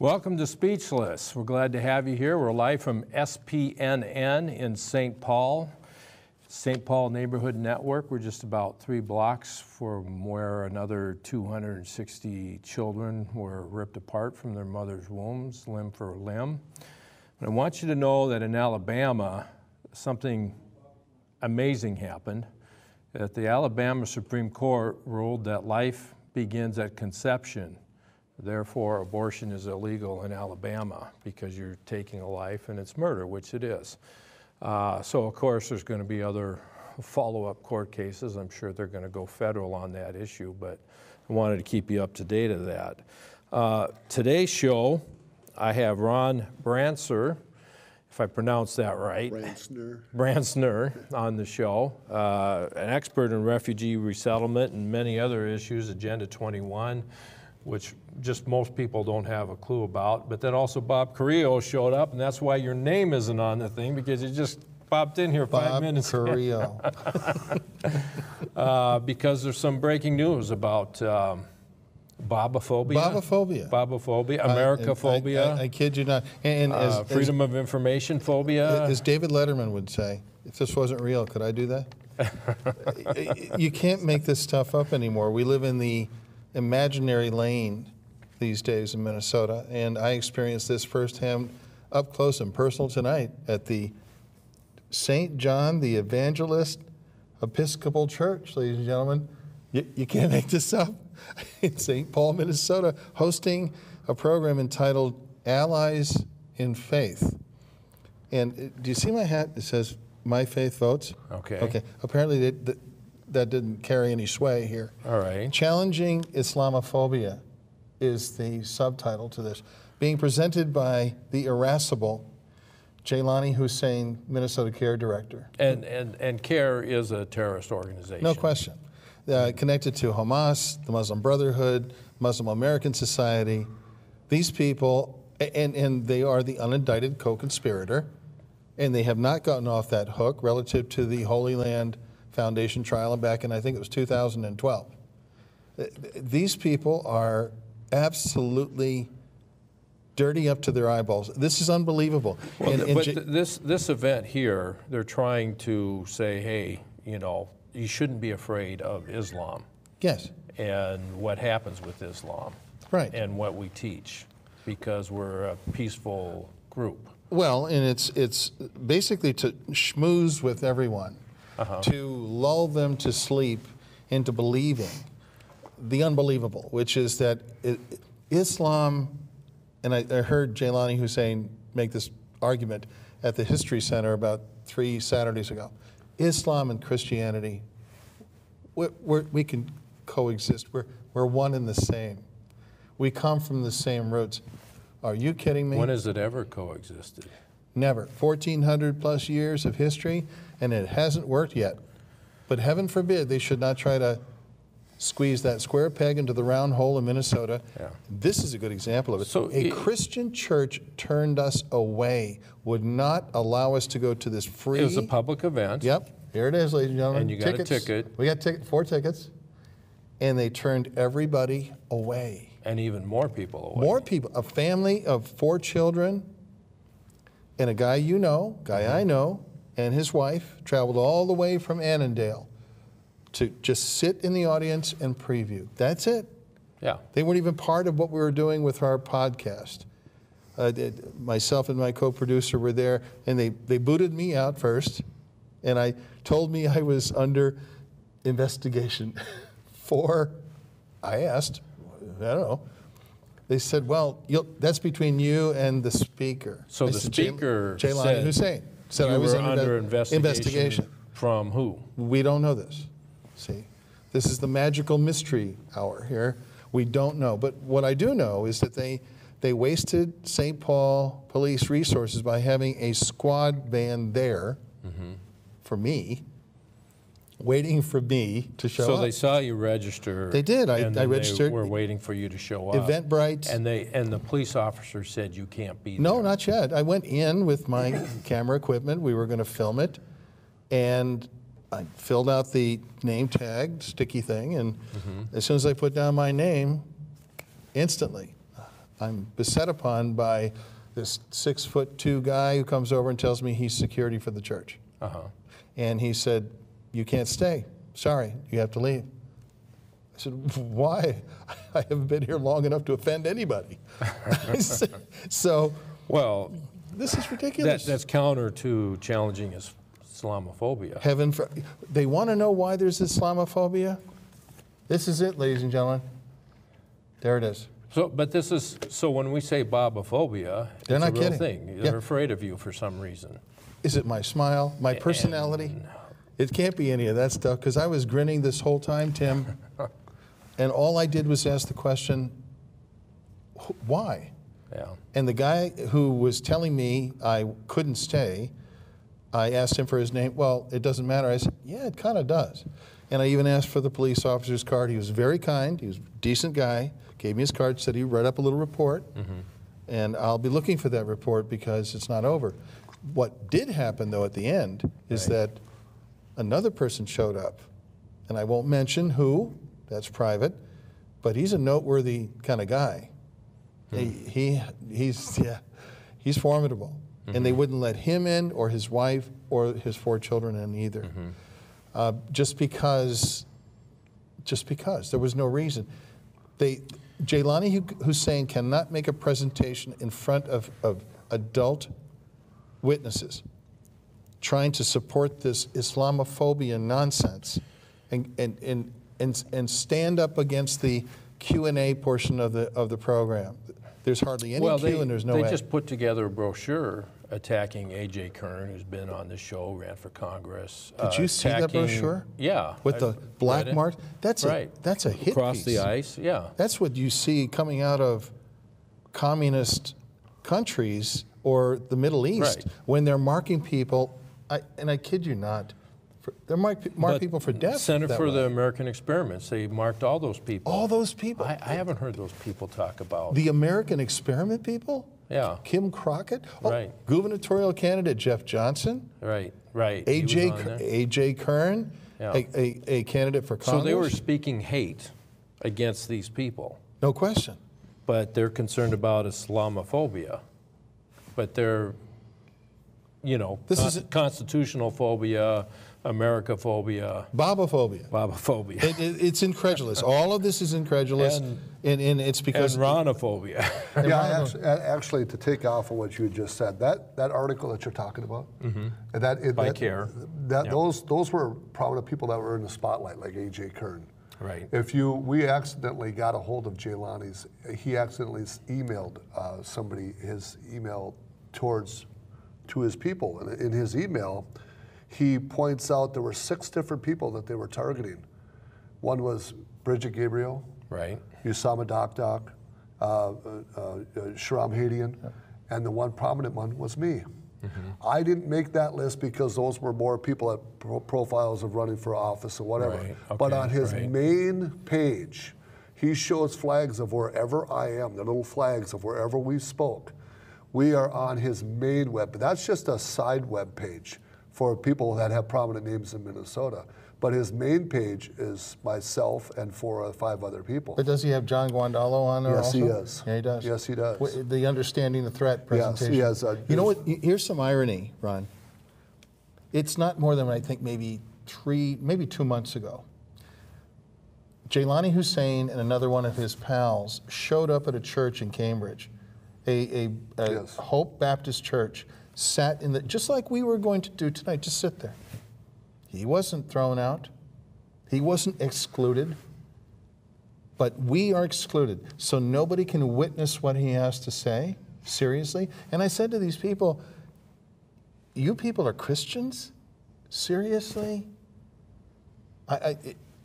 Welcome to Speechless. We're glad to have you here. We're live from SPNN in St. Paul Neighborhood Network. We're just about 3 blocks from where another 260 children were ripped apart from their mother's wombs, limb for limb. And I want you to know that in Alabama, something amazing happened. That the Alabama Supreme Court ruled that life begins at conception. Therefore, abortion is illegal in Alabama because you're taking a life and it's murder, which it is. So, of course, there's going to be other follow-up court cases. I'm sure they're going to go federal on that issue, but I wanted to keep you up to date of that. Today's show, I have Ron Branstner, if I pronounce that right. Branstner on the show, an expert in refugee resettlement and many other issues, Agenda 21, which just most people don't have a clue about. But then also Bob Carrillo showed up, and that's why your name isn't on the thing, because you just popped in here 5 minutes ago. Bob Carrillo. Because there's some breaking news about Bobophobia, Americaphobia. I kid you not. And freedom of information phobia. As David Letterman would say, if this wasn't real, could I do that? You can't make this stuff up anymore. We live in the imaginary lane these days in Minnesota, and I experienced this firsthand up close and personal tonight at the St. John the Evangelist Episcopal Church, ladies and gentlemen. You can't make this up. In St. Paul, Minnesota, hosting a program entitled Allies in Faith. And do you see my hat? It says, My Faith Votes. Okay. Apparently that didn't carry any sway here. All right. Challenging Islamaphobia is the subtitle to this. Being presented by the irascible Jallani Hussien, Minnesota CAIR director. And CAIR is a terrorist organization. No question. Connected to Hamas, the Muslim Brotherhood, Muslim American Society. These people, and they are the unindicted co-conspirator, and they have not gotten off that hook relative to the Holy Land Foundation trial back in, I think it was 2012. These people are absolutely dirty up to their eyeballs. This is unbelievable. Well, this event here, they're trying to say, hey, you know, you shouldn't be afraid of Islam. Yes. And what happens with Islam. Right. And what we teach, because we're a peaceful group. Well, and it's basically to schmooze with everyone. To lull them to sleep into believing the unbelievable, which is that Islam, and I heard Jallani Hussien make this argument at the History Center about 3 Saturdays ago. Islam and Christianity, we can coexist. We're one and the same. We come from the same roots. Are you kidding me? When has it ever coexisted? Never. 1,400 plus years of history, and it hasn't worked yet. But heaven forbid they should not try to squeeze that square peg into the round hole in Minnesota. Yeah. This is a good example of it. So a Christian church turned us away, would not allow us to go to this free... It was a public event. Yep. Here it is, ladies and gentlemen. And you got a ticket. We got 4 tickets. And they turned everybody away. And even more people away. More people. A family of 4 children and a guy I know, and his wife traveled all the way from Annandale to just sit in the audience and preview. That's it. Yeah. They weren't even part of what we were doing with our podcast. Myself and my co-producer were there, and they booted me out first, and I told me I was under investigation I asked, I don't know. They said, well, that's between you and the speaker. So the speaker Jallani Hussien said I was under investigation. From who? We don't know this. See, this is the magical mystery hour here. We don't know. But what I do know is that they wasted St. Paul police resources by having a squad van there for me, waiting for me to show up. So they saw you register. They did. I registered. They were waiting for you to show up. Eventbrite. And the police officer said you can't be there. No, not yet. I went in with my camera equipment. We were going to film it, and I filled out the name tag, sticky thing, and as soon as I put down my name, instantly, I'm beset upon by this 6'2" guy who comes over and tells me he's security for the church. And he said, "You can't stay. Sorry, you have to leave." I said, "Why? I haven't been here long enough to offend anybody." So, well, this is ridiculous. That's counter to challenging Islamophobia. They want to know why there's Islamophobia? This is it, ladies and gentlemen. There it is. So, but this is, so when we say Bobophobia, They're it's not a real kidding. thing. They're afraid of you for some reason. Is it my smile, my personality? It can't be any of that stuff, because I was grinning this whole time, Tim, and all I did was ask the question, why? Yeah. And the guy who was telling me I couldn't stay, I asked him for his name. "Well, it doesn't matter." I said, "Yeah, it kind of does." And I even asked for the police officer's card. He was very kind. He was a decent guy. Gave me his card, said he read up a little report. And I'll be looking for that report because it's not over. What did happen, though, at the end is that another person showed up. And I won't mention who. That's private. But he's a noteworthy kind of guy. He's formidable. And they wouldn't let him in, or his wife, or his 4 children in either. Just because there was no reason. Jallani Hussien cannot make a presentation in front of adult witnesses trying to support this Islamophobia nonsense and stand up against the Q&A portion of the program. There's hardly any Q and there's no A. They just put together a brochure attacking A.J. Kern, who's been on the show, ran for Congress. Did you see that brochure? Yeah. With the black marks? That's a hit Across piece. the ice, yeah. That's what you see coming out of communist countries or the Middle East when they're marking people, and I kid you not, they're mark people for death. Center for the American Experiments, they marked all those people. All those people? I haven't heard those people talk about. The American Experiment people? Yeah. Kim Crockett? Gubernatorial candidate Jeff Johnson? Right. A.J. Kern? Yeah. A candidate for Congress? So they were speaking hate against these people. No question. But they're concerned about Islamophobia. But they're, constitutional phobia, Americaphobia. Bobophobia. It's incredulous. All of this is incredulous, and it's because... And Ronophobia. Yeah, actually, to take off of what you just said, that article that you're talking about, by CAIR. Those were prominent people that were in the spotlight, like A.J. Kern. Right. We accidentally got a hold of Jallani's, he accidentally emailed somebody his email to his people. And in his email, he points out there were 6 different people that they were targeting. One was Bridget Gabriel, Usama Dokdok, Shahram Hadian, and the one prominent one was me. I didn't make that list because those were more people at profiles of running for office or whatever. But on his main page, he shows flags of wherever I am, the little flags of wherever we spoke. We are on his main web. But that's just a side web page for people that have prominent names in Minnesota. But his main page is myself and 4 or 5 other people. But does he have John Guandolo on there also? Yes, he does. Yeah, he does. Yes, he does. The Understanding the Threat presentation. Yes, he has. You know what? Here's some irony, Ron. It's not more than, I think, maybe 2 months ago. Jallani Hussien and another one of his pals showed up at a church in Cambridge, a Hope Baptist church, sat in just like we were going to do tonight, just sit there. He wasn't thrown out. He wasn't excluded. But we are excluded. So nobody can witness what he has to say, seriously. And I said to these people, you people are Christians? Seriously?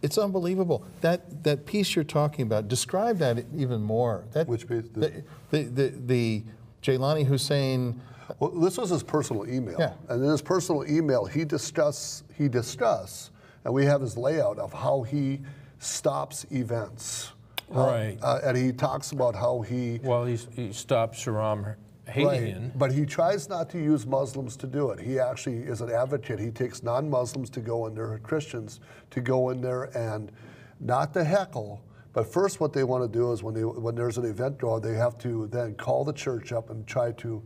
It's unbelievable. That piece you're talking about, describe that even more. Which piece? The Jallani Hussien. Well, this was his personal email. Yeah. And in his personal email, he discussed, and we have his layout of how he stops events. And he talks about how he... Well, he stopped Shahram Hadian. But he tries not to use Muslims to do it. He actually is an advocate. He takes non-Muslims to go in there, Christians, to go in there and not to heckle, But first what they want to do is when there's an event going, they have to then call the church up and try to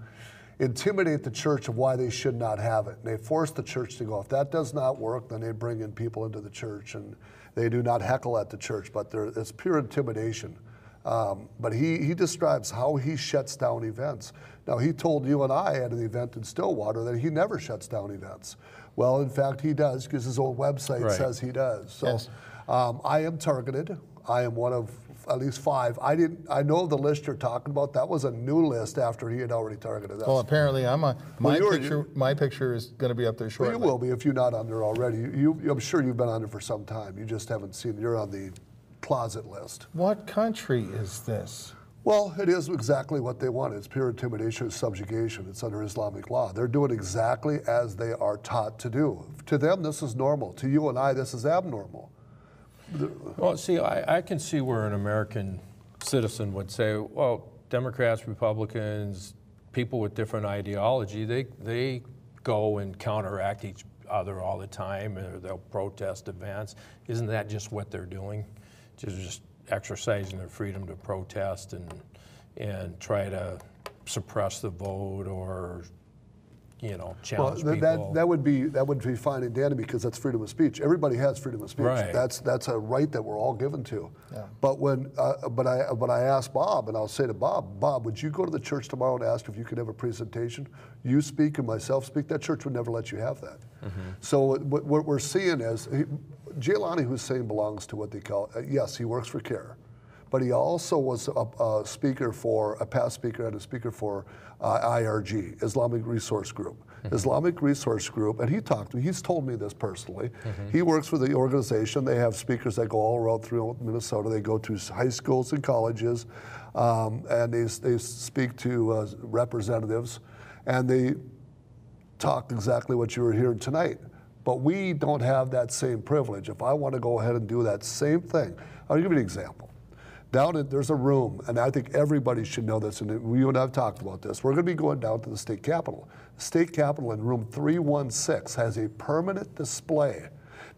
intimidate the church of why they should not have it. And they force the church to go. If that does not work, then they bring in people into the church, and they do not heckle at the church, but it's pure intimidation. But he describes how he shuts down events. Now, he told you and I at an event in Stillwater that he never shuts down events. Well, in fact, he does, because his old website says he does. So Yes. I am targeted. I am one of at least 5. I know the list you're talking about. That was a new list after he had already targeted us. Well, apparently my picture is going to be up there shortly. Well, you will be if you're not on there already. I'm sure you've been on there for some time. You just haven't seen it. You're on the closet list. What country is this? Well, it is exactly what they want. It's pure intimidation and subjugation. It's under Islamic law. They're doing exactly as they are taught to do. To them, this is normal. To you and I, this is abnormal. Well, see, I can see where an American citizen would say, well, Democrats, Republicans, people with different ideology, they go and counteract each other all the time, or they'll protest events. Isn't that just what they're doing? Just exercising their freedom to protest and try to suppress the vote, or challenge people. That would be fine and dandy, because that's freedom of speech. Everybody has freedom of speech. Right. That's a right that we're all given to. Yeah. But when I asked Bob, and I'll say to Bob, would you go to the church tomorrow and ask if you could have a presentation? You speak and myself speak. That church would never let you have that. Mm-hmm. So what we're seeing is Jallani Hussien belongs to what they call, yes, he works for CAIR, but he also was a speaker for, a past speaker and a speaker for IRG, Islamic Resource Group. Mm-hmm. Islamic Resource Group, and he's told me this personally. Mm-hmm. He works for the organization. They have speakers that go all around through Minnesota. They go to high schools and colleges, and they speak to representatives, and they talk exactly what you were hearing tonight. But we don't have that same privilege. If I want to go ahead and do that same thing, I'll give you an example. There's a room, and I think everybody should know this, and you and I have talked about this. We're going to be going down to the state capitol. The state capitol in room 316 has a permanent display.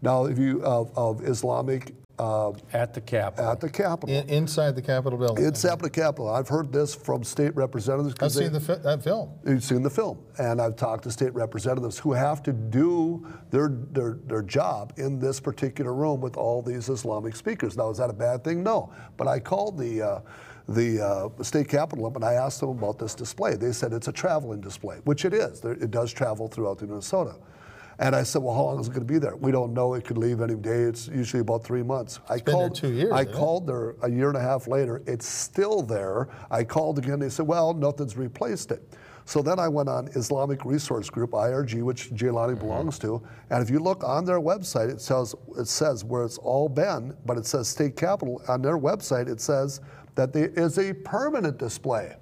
Now, if you of Islamic at the Capitol. At the Capitol. Inside the Capitol building. Inside the Capitol. I've heard this from state representatives. I've seen that film. You've seen the film. And I've talked to state representatives who have to do their job in this particular room with all these Islamic speakers. Now, is that a bad thing? No. But I called the state capitol up and I asked them about this display. They said it's a traveling display, which it is. It does travel throughout Minnesota. And I said, well, how long is it going to be there? We don't know. It could leave any day. It's usually about 3 months. It's been there 2 years. I called there a year and a half later. It's still there. I called again. They said, well, nothing's replaced it. So then I went on Islamic Resource Group, IRG, which Jallani belongs to. And if you look on their website, it says where it's all been, but it says State Capitol. On their website, it says that there is a permanent display.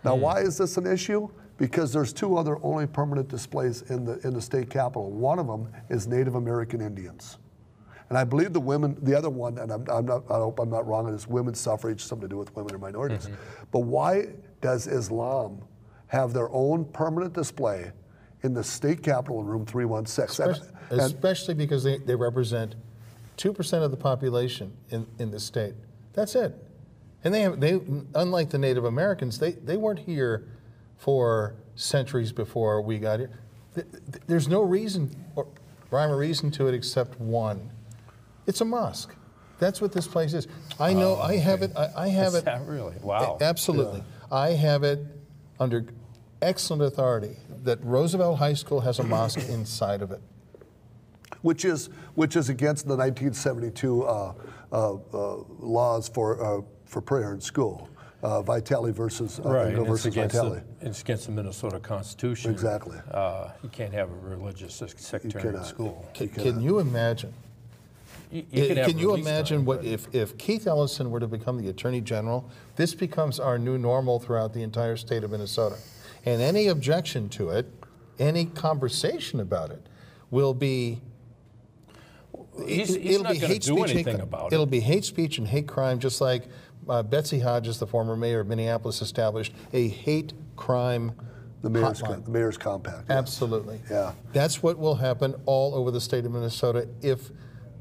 Now, why is this an issue? Because there's 2 other only permanent displays in the state capitol. One of them is Native American Indians. And I believe the other one, and I hope I'm not wrong, is women's suffrage, something to do with women or minorities. But why does Islam have their own permanent display in the state capitol in room 316? Especially because they represent 2% of the population in the state. That's it. And they unlike the Native Americans, they weren't here for centuries before we got here. There's no reason or rhyme or reason to it except one. It's a mosque. That's what this place is. I know. I have it. I have it. Is that really? Wow. Absolutely. Yeah. I have it under excellent authority that Roosevelt High School has a mosque inside of it. Which is against the 1972 laws for prayer in school. Vitale versus Vitale. It's against the Minnesota Constitution. Exactly. You can't have a religious sectarian school. Can you imagine? Can you imagine if Keith Ellison were to become the Attorney General? This becomes our new normal throughout the entire state of Minnesota. And any objection to it, any conversation about it, will be... He's not going to do anything about it. It'll be hate speech and hate crime, just like Betsy Hodges, the former mayor of Minneapolis, established a hate crime hotline. The mayor's compact. Yeah. Absolutely. Yeah. That's what will happen all over the state of Minnesota if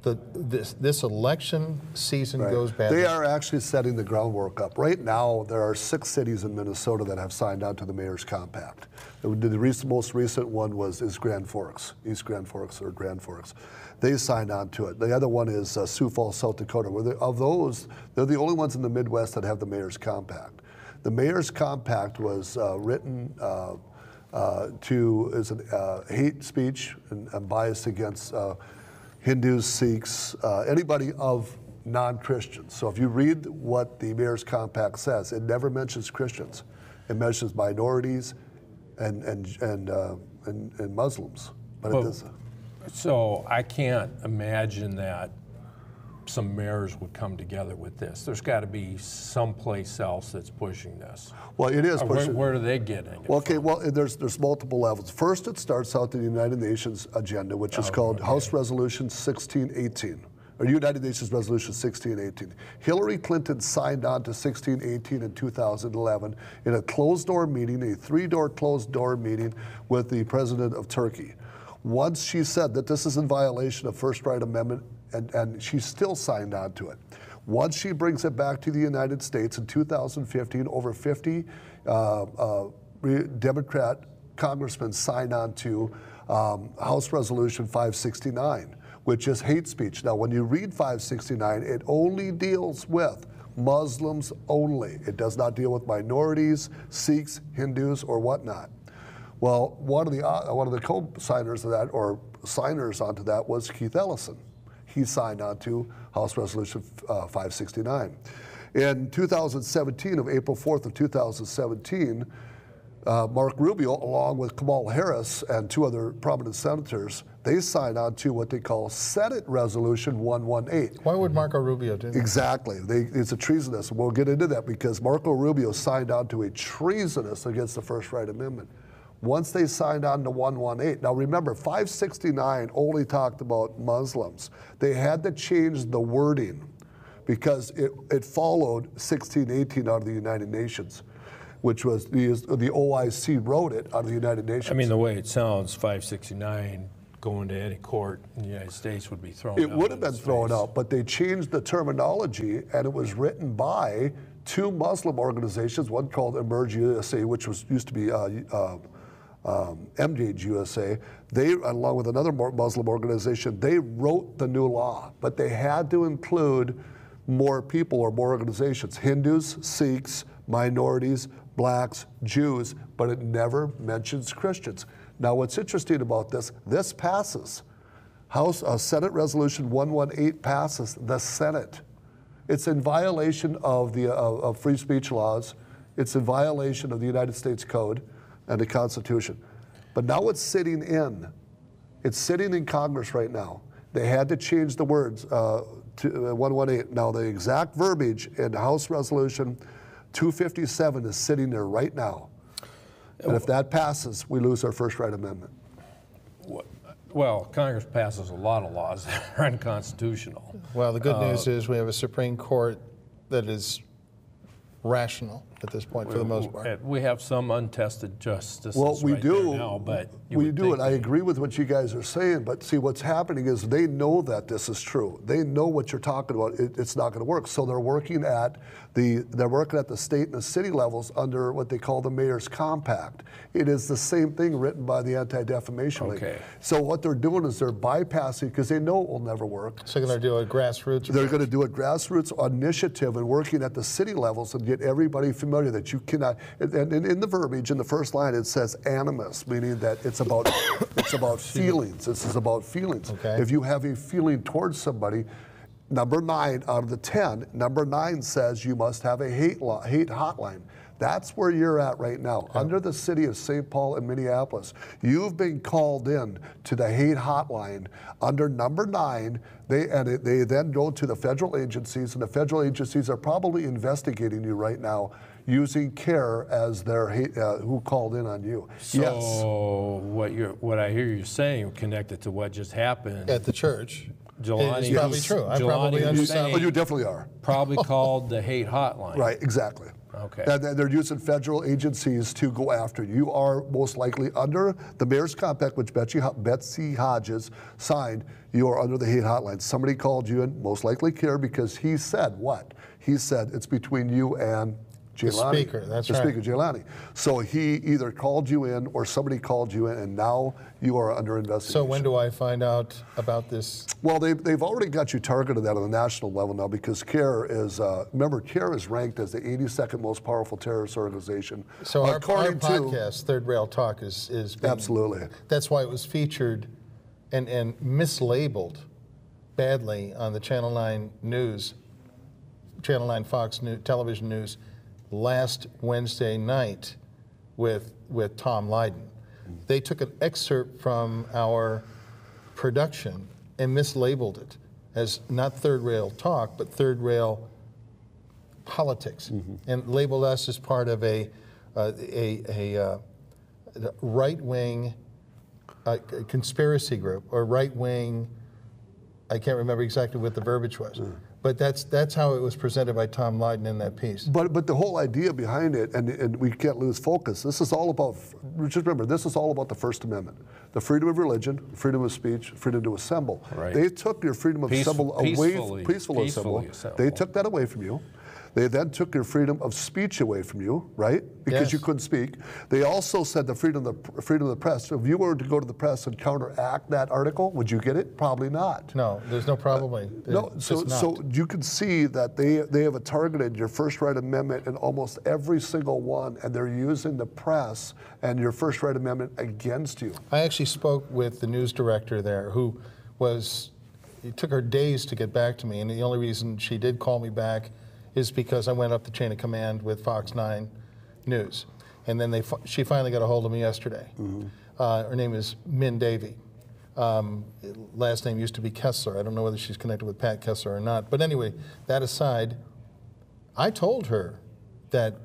this election season goes badly. They are actually setting the groundwork up. Right now, there are 6 cities in Minnesota that have signed on to the Mayor's Compact. The most recent one is Grand Forks, East Grand Forks or Grand Forks. They signed on to it. The other one is Sioux Falls, South Dakota. Of those, they're the only ones in the Midwest that have the Mayor's Compact. The Mayor's Compact was written as hate speech and bias against Hindus, Sikhs, anybody of non-Christians. So if you read what the Mayor's Compact says, it never mentions Christians. It mentions minorities and Muslims, but it doesn't. So I can't imagine that some mayors would come together with this. There's got to be someplace else that's pushing this. Well, it is pushing. Where are they getting it? Well, okay, well, there's multiple levels. First, it starts out the United Nations agenda, which is called House Resolution 1618, or United Nations Resolution 1618. Hillary Clinton signed on to 1618 in 2011 in a closed-door meeting, a 3-door closed-door meeting with the president of Turkey. Once she said that this is in violation of First Right Amendment, and she still signed on to it. Once she brings it back to the United States in 2015, over 50 Democrat congressmen signed on to House Resolution 569, which is hate speech. Now, when you read 569, it only deals with Muslims only. It does not deal with minorities, Sikhs, Hindus, or whatnot. Well, one of the co-signers of that, or signers onto that, was Keith Ellison. He signed on to House Resolution 569. In 2017, of April 4th of 2017, Mark Rubio, along with Kamala Harris and 2 other prominent senators, they signed on to what they call Senate Resolution 118. Why would Marco Rubio do that? Exactly. It's a treasonous. We'll get into that because Marco Rubio signed on to a treasonous against the First Right Amendment. Once they signed on to 118, now remember, 569 only talked about Muslims. They had to change the wording because it followed 1618 out of the United Nations, which was the OIC wrote it out of the United Nations. I mean, the way it sounds, 569 going to any court in the United States would be thrown out. It would have been thrown out, but they changed the terminology, and it was written by 2 Muslim organizations, one called Emerge USA, which used to be MJage USA. They, along with another Muslim organization, they wrote the new law, but they had to include more people or more organizations, Hindus, Sikhs, minorities, blacks, Jews, but it never mentions Christians. Now, what's interesting about this passes. Senate Resolution 118 passes the Senate. It's in violation of the free speech laws. It's in violation of the United States Code and the Constitution. But now it's sitting in Congress right now. They had to change the words to 118. Now the exact verbiage in House Resolution 257 is sitting there right now. And if that passes, we lose our First Right Amendment. Well, Congress passes a lot of laws that are unconstitutional. Well, the good news is we have a Supreme Court that is rational at this point for the most part. We have some untested justices we right do there now, but we do, and I agree with what you guys are saying, but see, what's happening is they know that this is true. They know what you're talking about. It's not going to work. So they're working at the state and the city levels under what they call the Mayor's Compact. It is the same thing written by the Anti-Defamation League. So what they're doing is they're bypassing, because they know it will never work. So they're going to do a grassroots. They're going to do a grassroots initiative and working at the city levels and get everybody familiar that you cannot. And in the verbiage in the first line it says animus, meaning that it's about feelings. This is about feelings. Okay. If you have a feeling towards somebody, number 9 out of the 10, number 9 says you must have a hate hotline. That's where you're at right now. Okay. Under the city of St. Paul and Minneapolis, you've been called in to the hate hotline under number 9. They then go to the federal agencies, and the federal agencies are probably investigating you right now using CAIR as their who called in on you. So what I hear you saying, connected to what just happened at the church, Jallani, it's probably true. I probably understand. Oh, you definitely are. Probably called the hate hotline. Right, exactly. Okay. And they're using federal agencies to go after you. You are most likely under the mayor's compact, which Betsy Hodges signed. You are under the hate hotline. Somebody called you in, most likely CAIR, because he said what? He said it's between you and Jallani. The speaker, that's right. The speaker, Jallani. So he either called you in or somebody called you in, and now you are under investigation. So when do I find out about this? Well, they've already got you targeted that on the national level now, because CAIR is, remember, CAIR is ranked as the 82nd most powerful terrorist organization. So our podcast, Third Rail Talk, is being, absolutely. That's why it was featured and mislabeled badly on the Channel 9 News, Channel 9 Fox News, television news, last Wednesday night with Tom Lydon. They took an excerpt from our production and mislabeled it as not Third Rail Talk, but Third Rail Politics, and labeled us as part of a right-wing conspiracy group, or right-wing, I can't remember exactly what the verbiage was. But that's how it was presented by Tom Lydon in that piece. But the whole idea behind it, and we can't lose focus, this is all about, just remember, this is all about the First Amendment. The freedom of religion, freedom of speech, freedom to assemble. Right. They took your freedom of assembly away, peacefully assemble. They took that away from you. They then took your freedom of speech away from you, right? Because you couldn't speak. They also said the freedom of the press. So if you were to go to the press and counteract that article, would you get it? Probably not. No, there's no probably. No, so you can see that they have targeted your First Right Amendment in almost every single one, and they're using the press and your First Right Amendment against you. I actually spoke with the news director there, who was, it took her days to get back to me, and the only reason she did call me back is because I went up the chain of command with Fox 9 News. And then she finally got a hold of me yesterday. Her name is Min Davey. Last name used to be Kessler. I don't know whether she's connected with Pat Kessler or not. But anyway, that aside, I told her that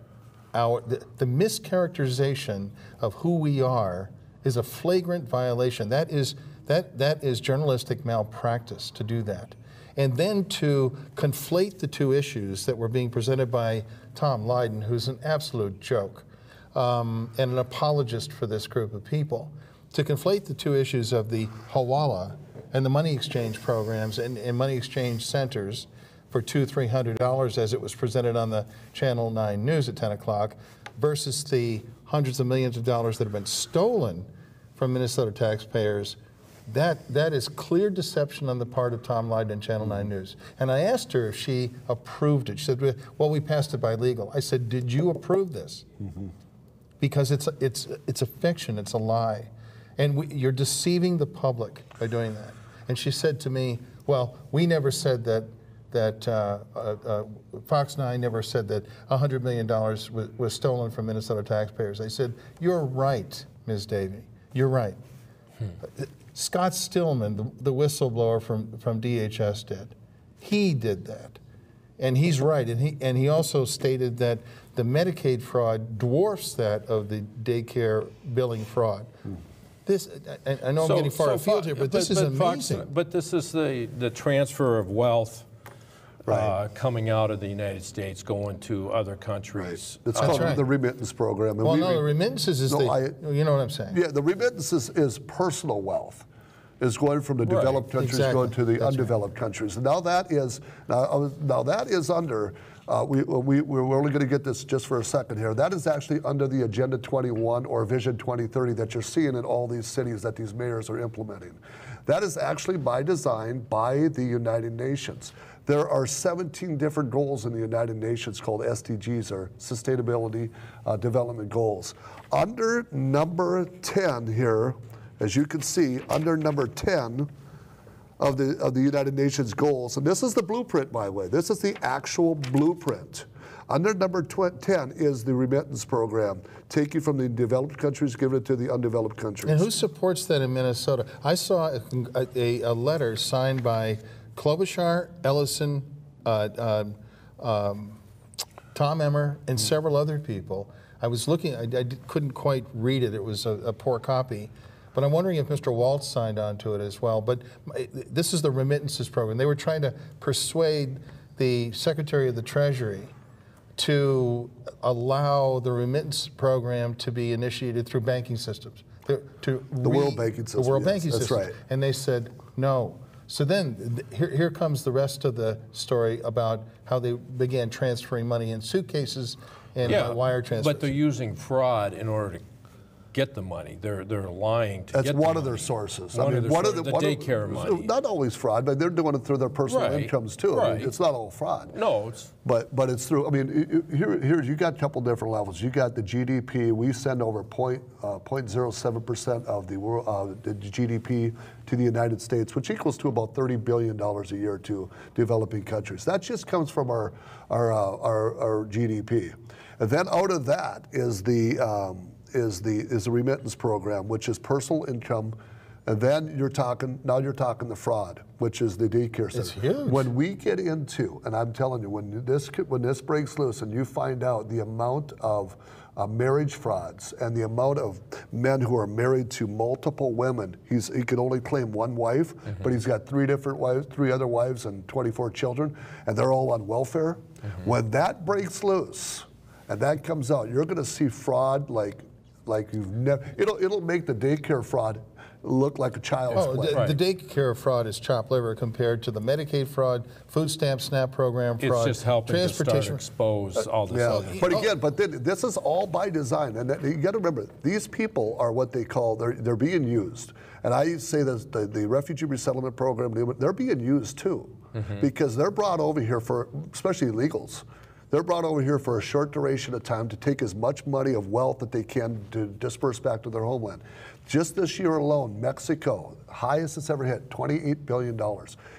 the mischaracterization of who we are is a flagrant violation. That is journalistic malpractice to do that. And then to conflate the two issues that were being presented by Tom Lydon, who's an absolute joke, and an apologist for this group of people, to conflate the two issues of the Hawala and the money exchange programs and money exchange centers for $200-300 as it was presented on the Channel 9 News at 10 o'clock, versus the hundreds of millions of dollars that have been stolen from Minnesota taxpayers. That is clear deception on the part of Tom Lydon and Channel 9 News. And I asked her if she approved it. She said, well, we passed it by legal. I said, did you approve this? Because it's a fiction, it's a lie. And you're deceiving the public by doing that. And she said to me, well, we never said that Fox 9 never said that $100 million was stolen from Minnesota taxpayers. I said, you're right, Ms. Davey, you're right. Scott Stillman, the whistleblower from DHS did. He did that. And he's right. And he also stated that the Medicaid fraud dwarfs that of the daycare billing fraud. This, I know I'm getting far afield here, but this is amazing. But this is the transfer of wealth coming out of the United States, going to other countries. Right. It's called the remittance program. And well, no, the remittances is you know what I'm saying. Yeah, the remittances is personal wealth. Is going from the developed countries going to the undeveloped countries. And now that is under. We're only going to get this just for a second here. That is actually under the Agenda 21 or Vision 2030 that you're seeing in all these cities that these mayors are implementing. That is actually by design by the United Nations. There are 17 different goals in the United Nations called SDGs, or Sustainability Development Goals. Under number 10 here, as you can see, under number 10 of the United Nations goals, and this is the blueprint, by the way. This is the actual blueprint. Under number 10 is the remittance program, taking from the developed countries, giving it to the undeveloped countries. And who supports that in Minnesota? I saw a letter signed by Klobuchar, Ellison, Tom Emmer, and several other people. I was looking, I couldn't quite read it. It was a poor copy. But I'm wondering if Mr. Waltz signed on to it as well. But this is the remittances program. They were trying to persuade the Secretary of the Treasury to allow the remittance program to be initiated through banking systems. The World Banking System. The World yes, Banking that's System. right. And they said no. So then here comes the rest of the story about how they began transferring money in suitcases and wire transfers. But they're using fraud in order to get the money. They're lying to That's get one the of their money. sources. One of the daycare money. Not always fraud, but they're doing it through their personal Right, incomes too. I mean, right. it's not all fraud. No, it's But it's through. I mean, here you got a couple different levels. You got the GDP. We send over 0.07% of the world the GDP to the United States, which equals to about $30 billion a year to developing countries. That just comes from our GDP. And then out of that is the remittance program, which is personal income. And then you're talking the fraud, which is the daycare center. It's huge. When we get into, and I'm telling you, when this breaks loose and you find out the amount of marriage frauds and the amount of men who are married to multiple women, he can only claim one wife, but he's got three other wives and 24 children, and they're all on welfare. When that breaks loose and that comes out, you're going to see fraud like you've never. It'll make the daycare fraud look like a child's play. The daycare fraud is chopped liver compared to the Medicaid fraud, food stamp, SNAP program fraud, just helping to start transportation. expose all this other. But again, then this is all by design, and you got to remember, these people are what they call they're being used. And I say that the refugee resettlement program, they're being used too, because they're brought over here for, especially illegals. They're brought over here for a short duration of time to take as much money of wealth that they can to disperse back to their homeland. Just this year alone, Mexico, highest it's ever hit, $28 billion.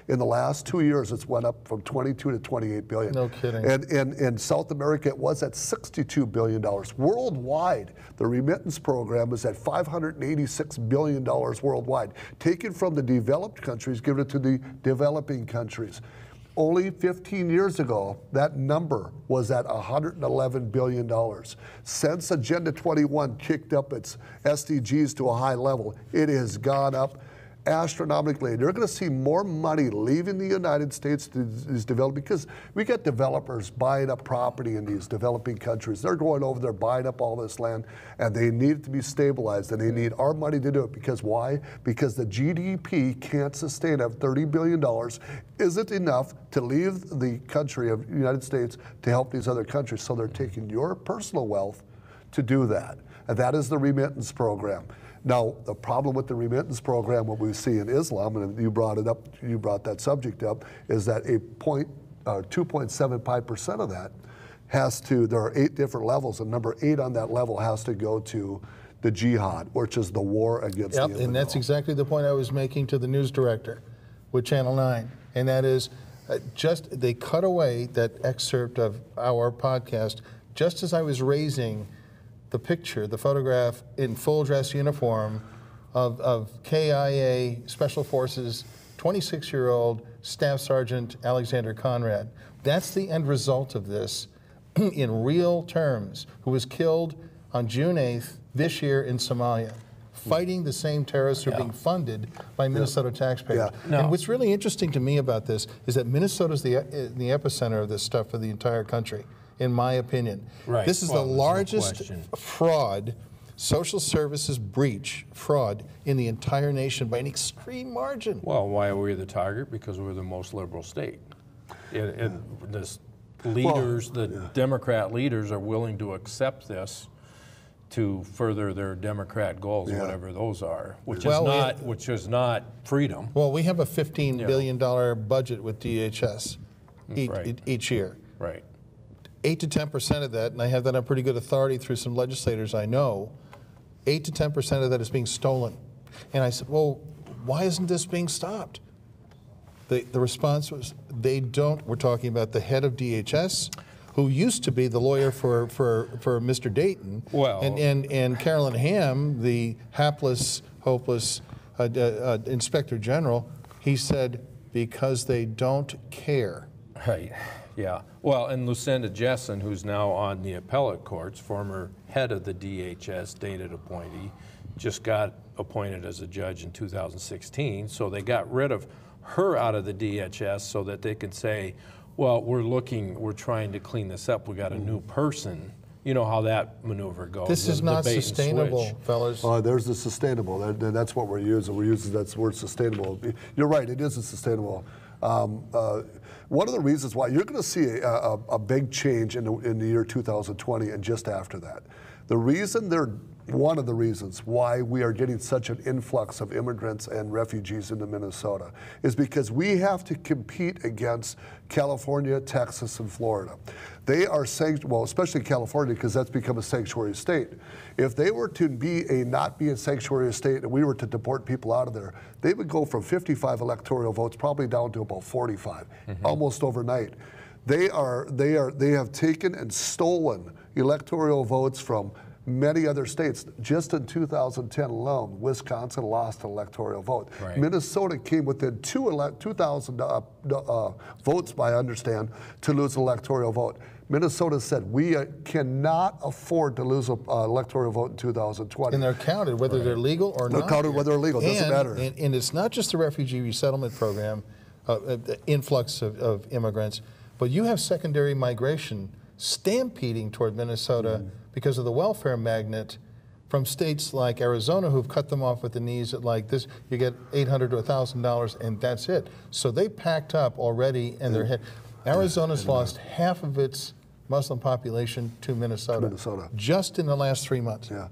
In the last 2 years, it's went up from 22 to 28 billion. No kidding. And in South America, it was at $62 billion. Worldwide, the remittance program is at $586 billion worldwide. Taken from the developed countries, given it to the developing countries. Only 15 years ago, that number was at $111 billion. Since Agenda 21 kicked up its SDGs to a high level, it has gone up astronomically. You're going to see more money leaving the United States to these developing, because we got developers buying up property in these developing countries. They're going over there buying up all this land, and they need it to be stabilized, and they need our money to do it. Because why? Because the GDP can't sustain at $30 billion isn't enough to leave the country of the United States to help these other countries. So they're taking your personal wealth to do that. And that is the remittance program. Now, the problem with the remittance program, what we see in Islam, and you brought it up, you brought that subject up, is that 2.75% of that has to, there are 8 different levels, and number 8 on that level has to go to the jihad, which is the war against the infidel. And that's exactly the point I was making to the news director with Channel 9, and that is they cut away that excerpt of our podcast just as I was raising the picture, the photograph in full dress uniform of KIA Special Forces 26-year-old Staff Sergeant Alexander Conrad. That's the end result of this in real terms, who was killed on June 8th this year in Somalia, fighting the same terrorists who are being funded by Minnesota taxpayers. And what's really interesting to me about this is that Minnesota's the epicenter of this stuff for the entire country, in my opinion. Right. This is the largest fraud, social services breach fraud in the entire nation by an extreme margin. Well, why are we the target? Because we're the most liberal state. And the leaders, Democrat leaders are willing to accept this to further their Democrat goals, whatever those are, which is not freedom. Well, we have a $15 billion budget with DHS each year. Right. 8 to 10% of that, and I have that on pretty good authority through some legislators I know, 8 to 10% of that is being stolen. And I said, well, why isn't this being stopped? The response was, they don't. We're talking about the head of DHS, who used to be the lawyer for Mr. Dayton, and Carolyn Ham, the hapless, hopeless Inspector General. He said, because they don't care. Right, yeah. Well, and Lucinda Jessen, who's now on the appellate courts, former head of the DHS, dated appointee, just got appointed as a judge in 2016, so they got rid of her out of the DHS so that they could say, Well, we're trying to clean this up. We got a new person. You know how that maneuver goes. This is not sustainable, fellas. There's the sustainable. That's what we're using. We're using that word sustainable. You're right, it isn't sustainable. One of the reasons why you're going to see a big change in the year 2020 and just after that. One of the reasons why we are getting such an influx of immigrants and refugees into Minnesota is because we have to compete against California, Texas, and Florida. They are well, especially California, because that's become a sanctuary state. If they were to not be a sanctuary state and we were to deport people out of there, they would go from 55 electoral votes probably down to about 45, almost overnight. They have taken and stolen electoral votes from many other states. Just in 2010 alone, Wisconsin lost an electoral vote. Right. Minnesota came within 2,000 votes, I understand, to lose an electoral vote. Minnesota said we cannot afford to lose an electoral vote in 2020. And they're counted whether they're legal or not. They're counted whether they're legal. Doesn't matter. And it's not just the refugee resettlement program, the influx of immigrants, but you have secondary migration stampeding toward Minnesota because of the welfare magnet from states like Arizona who've cut them off with the knees at like this. You get $800 to $1,000 and that's it. So they packed up already and they're Arizona's lost half of its Muslim population to Minnesota. Just in the last 3 months. Yeah.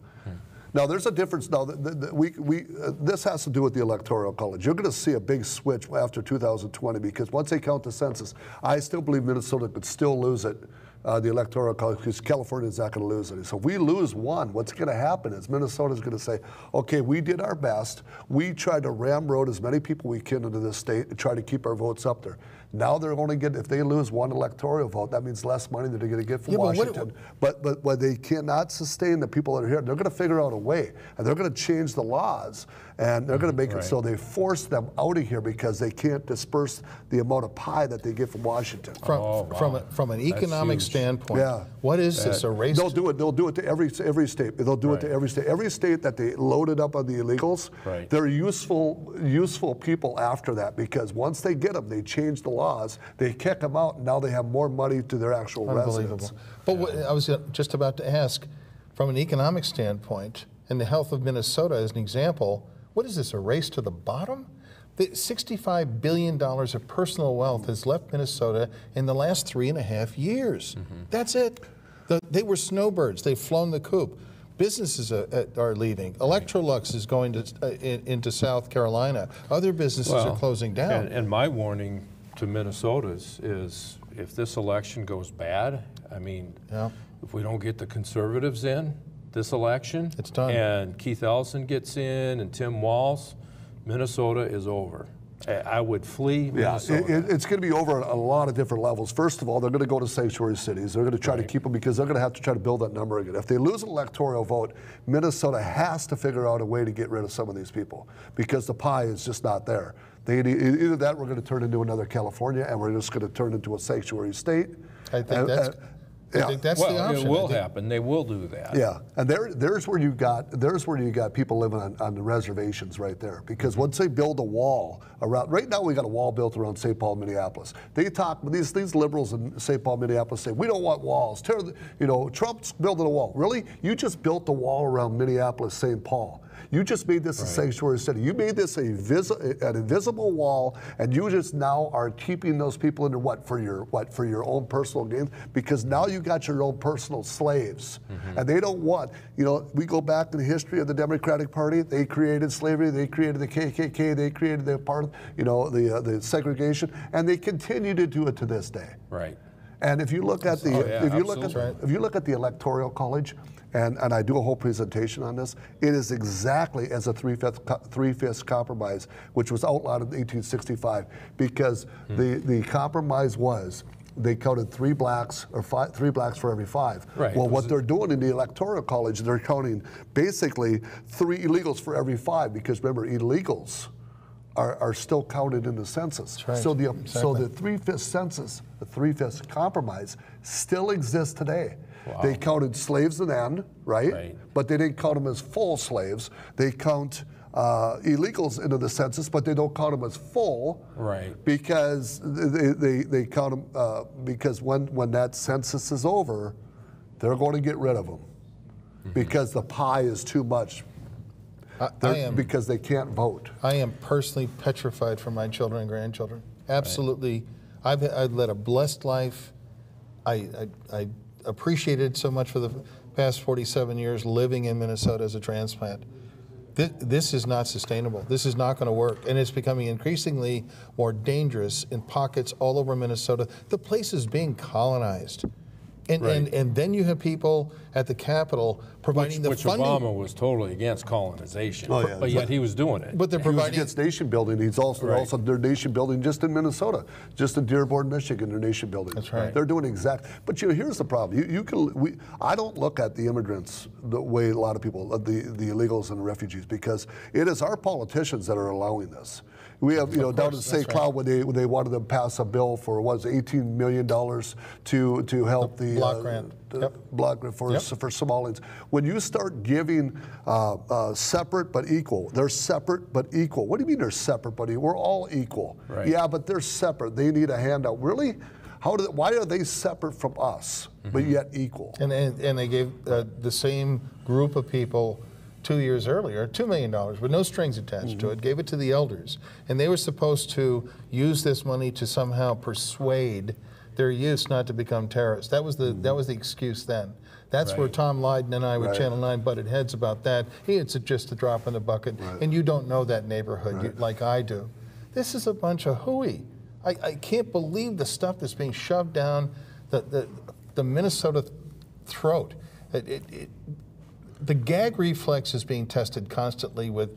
Now there's a difference. Now this has to do with the Electoral College. You're going to see a big switch after 2020 because once they count the census, I still believe Minnesota could still lose it. The Electoral College, because California is not going to lose it. So if we lose one, what's going to happen is Minnesota's going to say, okay, we did our best. We tried to ramrod as many people we can into this state and try to keep our votes up there. Now they're only getting, if they lose one electoral vote, that means less money that they're going to get from Washington. But they cannot sustain the people that are here. They're going to figure out a way, and they're going to change the laws, and they're going to make it so they force them out of here because they can't disperse the amount of pie that they get from Washington. From an economic standpoint, what is this, a race? They'll do it to every state. They'll do it to every state. Every state that they loaded up on the illegals, they're useful people after that because once they get them, they change the laws, they kick them out, and now they have more money to their actual residents. But what, I was just about to ask, from an economic standpoint, and the health of Minnesota as an example, what is this, a race to the bottom? The $65 billion of personal wealth has left Minnesota in the last 3.5 years. That's it. They were snowbirds. They've flown the coop. Businesses are leaving. Electrolux is going into South Carolina. Other businesses are closing down. And my warning to Minnesotans is if this election goes bad, I mean, if we don't get the conservatives in this election, it's done. And Keith Ellison gets in and Tim Walz, Minnesota is over. I would flee Minnesota. It's going to be over on a lot of different levels. First of all, they're going to go to sanctuary cities. They're going to try to keep them because they're going to have to try to build that number again. If they lose an electoral vote, Minnesota has to figure out a way to get rid of some of these people because the pie is just not there. Either that, we're going to turn into another California, and we're just going to turn into a sanctuary state. I think that's the option. It will happen. They will do that. Yeah, and there's where you got people living on the reservations right there. Because once they build a wall around, right now we got a wall built around St. Paul, Minneapolis. They talk these liberals in St. Paul, Minneapolis say we don't want walls. Trump's building a wall. Really? You just built a wall around Minneapolis, St. Paul. You just made this a sanctuary city. You made this an invisible wall, and you just now are keeping those people under for your own personal gain, because now you got your own personal slaves, and they don't want. We go back to the history of the Democratic Party. They created slavery. They created the KKK. They created the the segregation, and they continue to do it to this day. Right. And if you look at if you look at the Electoral College. And I do a whole presentation on this. It is exactly as a three-fifths compromise, which was outlawed in 1865, because the compromise was they counted 3 blacks or 3 blacks for every 5. Right. Well, what they're doing in the Electoral College, they're counting basically 3 illegals for every 5, because remember, illegals are still counted in the census. Right. So the three-fifths census, the three-fifths compromise, still exists today. Wow. They counted slaves then, right? But they didn't count them as full slaves. They count illegals into the census, but they don't count them as full, right? Because they count them because when that census is over, they're going to get rid of them because the pie is too much. Because they can't vote. I am personally petrified for my children and grandchildren. Absolutely, right. I've led a blessed life. I appreciated so much for the past 47 years living in Minnesota as a transplant. This is not sustainable. This is not going to work, and it's becoming increasingly more dangerous in pockets all over Minnesota. The place is being colonized. And then you have people at the Capitol providing the funding. Which Obama was totally against colonization, oh, yeah. but yet he was doing it. But they're providing. He was against nation building. He's also their nation building just in Minnesota, just in Dearborn, Michigan. Their nation building. That's right. They're doing But here's the problem. I don't look at the immigrants the way a lot of people, the illegals and the refugees, because it is our politicians that are allowing this. We have, down in St. Cloud when they wanted to pass a bill for $18 million to help the block grant. Block grant for Somalians. When you start giving separate but equal, they're separate but equal. What do you mean they're separate but equal? We're all equal. Right. Yeah, but they're separate. They need a handout. Really? Why are they separate from us but yet equal? And they gave the same group of people 2 years earlier, $2 million with no strings attached to it, gave it to the elders. And they were supposed to use this money to somehow persuade their youth not to become terrorists. That was the excuse then. That's where Tom Lydon and I with Channel 9 butted heads about that. It's just a drop in the bucket, and you don't know that neighborhood like I do. This is a bunch of hooey. I can't believe the stuff that's being shoved down the Minnesota throat. The gag reflex is being tested constantly with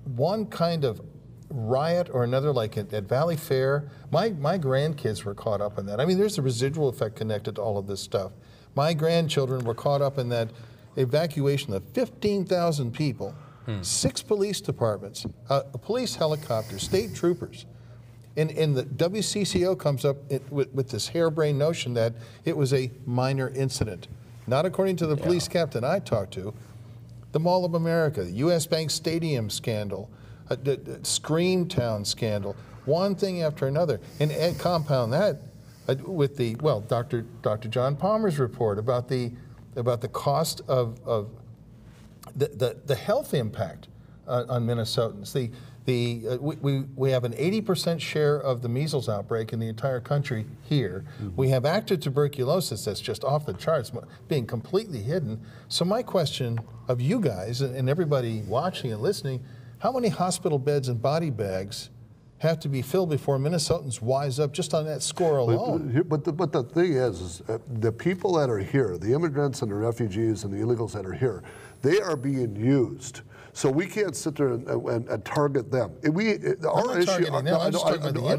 one kind of riot or another, like at Valley Fair. My grandkids were caught up in that. I mean, there's a residual effect connected to all of this stuff. My grandchildren were caught up in that evacuation of 15,000 people, 6 police departments, a police helicopter, state troopers. And the WCCO comes up with this harebrained notion that it was a minor incident. Not according to the police captain I talked to. The Mall of America, the U.S. Bank Stadium scandal, the Screamtown scandal, one thing after another. And compound that with the, Dr. John Palmer's report about the cost of the health impact on Minnesotans. We have an 80% share of the measles outbreak in the entire country here. We have active tuberculosis that's just off the charts, being completely hidden. So my question of you guys and everybody watching and listening, how many hospital beds and body bags have to be filled before Minnesotans wise up just on that score alone? But the thing is the people that are here, the immigrants and the refugees and the illegals that are here, they are being used. So we can't sit there and target them. Our issue.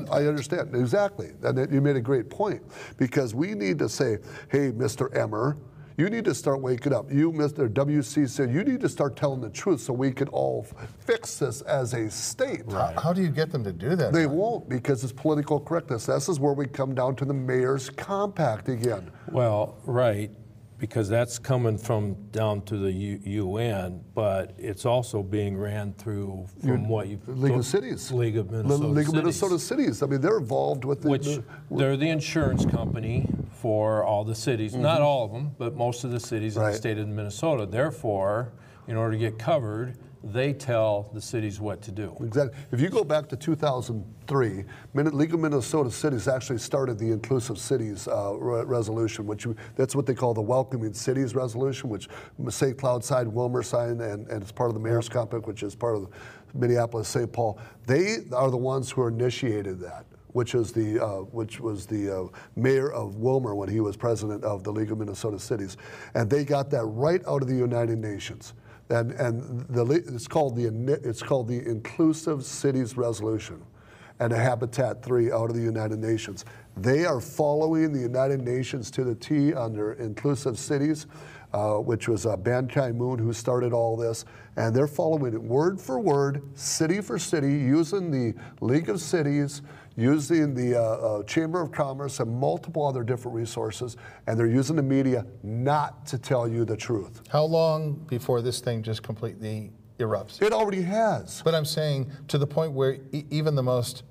I understand exactly, and you made a great point, because we need to say, "Hey, Mr. Emmer, you need to start waking up. You, Mr. WCC, you need to start telling the truth, so we can all fix this as a state." Right. How do you get them to do that? They won't, because it's political correctness. This is where we come down to the mayor's compact again. Well, right. Because that's coming from down to the UN, but it's also being ran through from League of Cities. League of Minnesota Cities. I mean, they're involved with they're the insurance company for all the cities. Not all of them, but most of the cities in the state of Minnesota. Therefore, in order to get covered, they tell the cities what to do. Exactly. If you go back to 2003, League of Minnesota Cities actually started the Inclusive Cities resolution, that's what they call the Welcoming Cities resolution, which St. Cloud signed, Wilmer signed, and it's part of the Mayor's Compact, which is part of the Minneapolis-St. Paul. They are the ones who initiated that, which was the mayor of Wilmer when he was president of the League of Minnesota Cities, and they got that right out of the United Nations. And it's called the Inclusive Cities Resolution, and a Habitat 3 out of the United Nations. They are following the United Nations to the T on their Inclusive Cities, which was Ban Ki-moon who started all this, and they're following it word for word, city for city, using the League of Cities, using the Chamber of Commerce and multiple other different resources, and they're using the media not to tell you the truth. How long before this thing just completely erupts. It already has. But I'm saying to the point where even the most,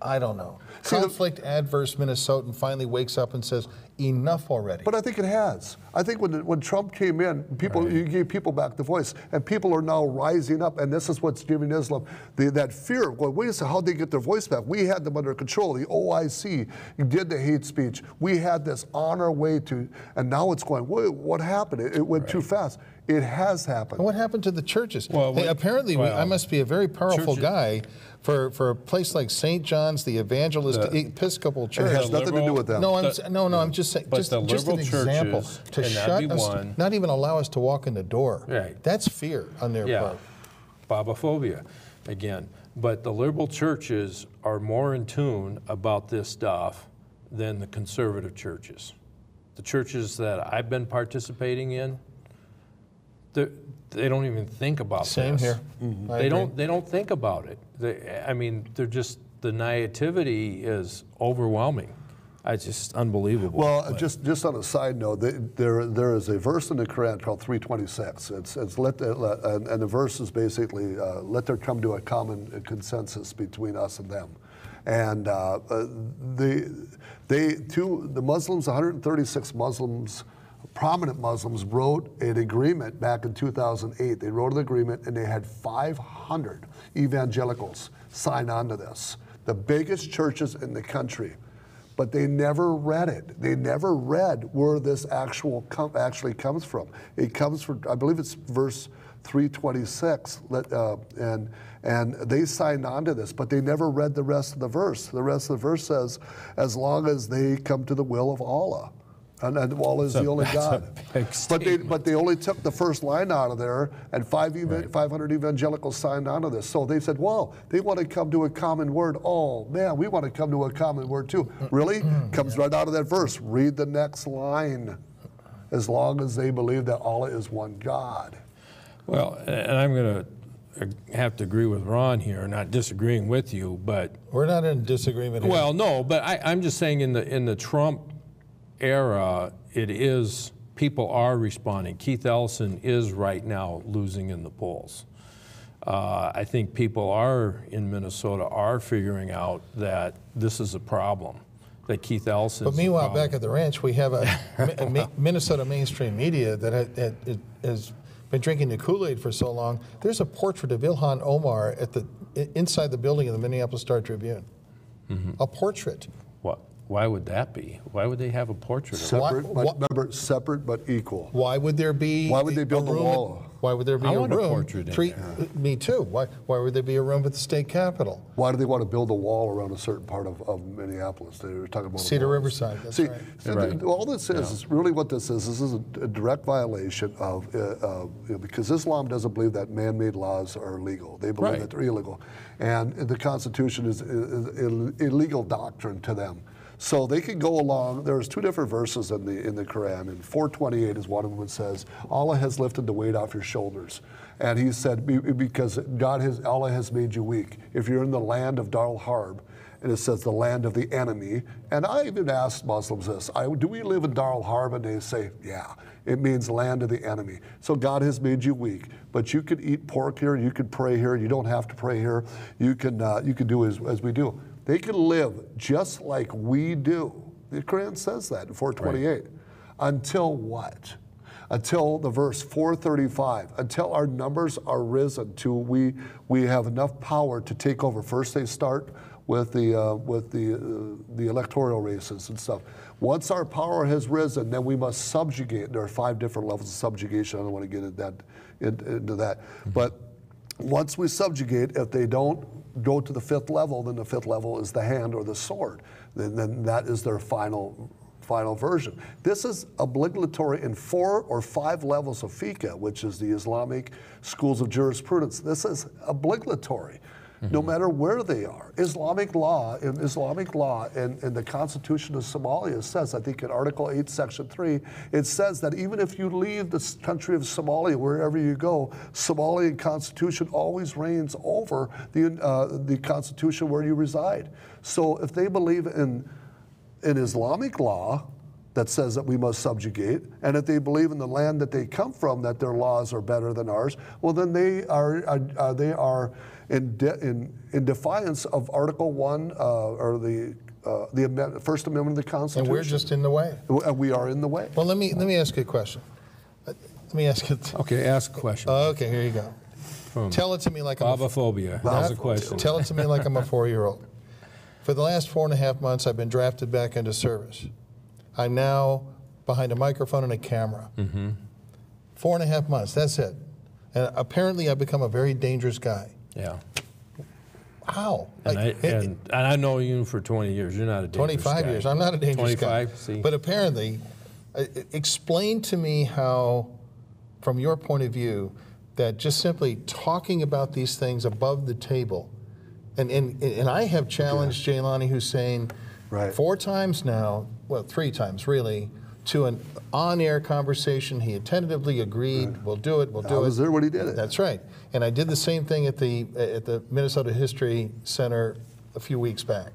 I don't know, conflict adverse Minnesotan finally wakes up and says, enough already. But I think it has. I think when Trump came in, you gave people back the voice, and people are now rising up, and this is what's giving Islam that fear of going, wait a second, how'd they get their voice back? We had them under control. The OIC did the hate speech. We had this on our way to, and now it's going, what happened? It went too fast. It has happened. And what happened to the churches? Well, apparently, I must be a very powerful guy for a place like St. John's, the Episcopal Church. It has nothing to do with them. No, I'm just saying, just an example to shut us, not even allow us to walk in the door. Right. That's fear on their part. Islamophobia, again. But the liberal churches are more in tune about this stuff than the conservative churches. The churches that I've been participating in, they don't even think about this. Same here. They don't think about it. They're just, the naivety is overwhelming. It's just unbelievable. Well, just on a side note, there is a verse in the Quran called 326. And the verse is basically, let there come to a common consensus between us and them. And the Muslims, 136 Muslims, prominent Muslims, wrote an agreement back in 2008. They wrote an agreement, and they had 500 evangelicals sign on to this, the biggest churches in the country. But they never read it. They never read where this actually comes from. It comes from, I believe it's verse 326, and they signed on to this, but they never read the rest of the verse. The rest of the verse says, as long as they come to the will of Allah. And Allah is the only God. But they only took the first line out of there, and 500 evangelicals signed on to this. So they said, well, they want to come to a common word. Oh, man, we want to come to a common word too. Really? Comes right out of that verse. Read the next line. As long as they believe that Allah is one God. Well, and I'm going to have to agree with Ron here, not disagreeing with you, but... We're not in disagreement here. Well, no, but I'm just saying in the Trump era, people are responding. Keith Ellison is right now losing in the polls. I think people in Minnesota are figuring out that this is a problem, that Keith Ellison. But meanwhile, back at the ranch, we have a Minnesota mainstream media that has been drinking the Kool-Aid for so long. There's a portrait of Ilhan Omar inside the building of the Minneapolis Star-Tribune. A portrait. What? Why would that be? Why would they have a portrait of Remember, separate but equal. Why would there be? Why would they build a wall? Why would there be a room? A portrait in there. Me too. Why would there be a room at the state capitol? Why do they want to build a wall around a certain part of Minneapolis? They were talking about Cedar Riverside. That's right. All this is really what this is. This is a direct violation of because Islam doesn't believe that man-made laws are illegal. They believe that they're illegal, and the Constitution is illegal doctrine to them. So they can go along. There's two different verses in the Quran, and 428 is one of them that says, Allah has lifted the weight off your shoulders. And he said, because Allah has made you weak. If you're in the land of Darul Harb, and it says the land of the enemy, and I even asked Muslims this, do we live in Darul Harb? And they say, yeah, it means land of the enemy. So God has made you weak, but you can eat pork here, you can pray here, you don't have to pray here, you can do as we do. They can live just like we do. The Quran says that in 428. Until what? Until the verse 435. Until our numbers are risen to we have enough power to take over. First they start with the electoral races and stuff. Once our power has risen, then we must subjugate. There are 5 different levels of subjugation. I don't want to get into that. But once we subjugate, if they don't go to the 5th level, then the 5th level is the hand or the sword. Then that is their final version. This is obligatory in 4 or 5 levels of fiqh, which is the Islamic schools of jurisprudence. This is obligatory, no matter where they are. Islamic law and the Constitution of Somalia says, I think in Article 8, Section 3, it says that even if you leave the country of Somalia, wherever you go, Somalian Constitution always reigns over the Constitution where you reside. So if they believe in Islamic law, that says that we must subjugate, and if they believe in the land that they come from, that their laws are better than ours, well, then they are in defiance of Article 1 or the First Amendment of the Constitution. And we're just in the way. We are in the way. Well, let me ask you a question. Let me ask it. Okay, ask a question. Okay, here you go. Tell it to me like I'm Bobophobia. That's a question. Tell it to me like I'm a 4-year-old. For the last 4.5 months, I've been drafted back into service. I'm now behind a microphone and a camera. 4.5 months, that's it. And apparently I've become a very dangerous guy. Yeah. How? And I know you for 20 years. You're not a dangerous 25 guy. years. I'm not a dangerous 25, guy. see? But apparently, explain to me how, from your point of view, that just simply talking about these things above the table, and I have challenged Jallani Hussien 4 times now, well, 3 times really, to an on-air conversation. He tentatively agreed, we'll do it, we'll do it. I was there when he did it. That's right. And I did the same thing at the Minnesota History Center a few weeks back.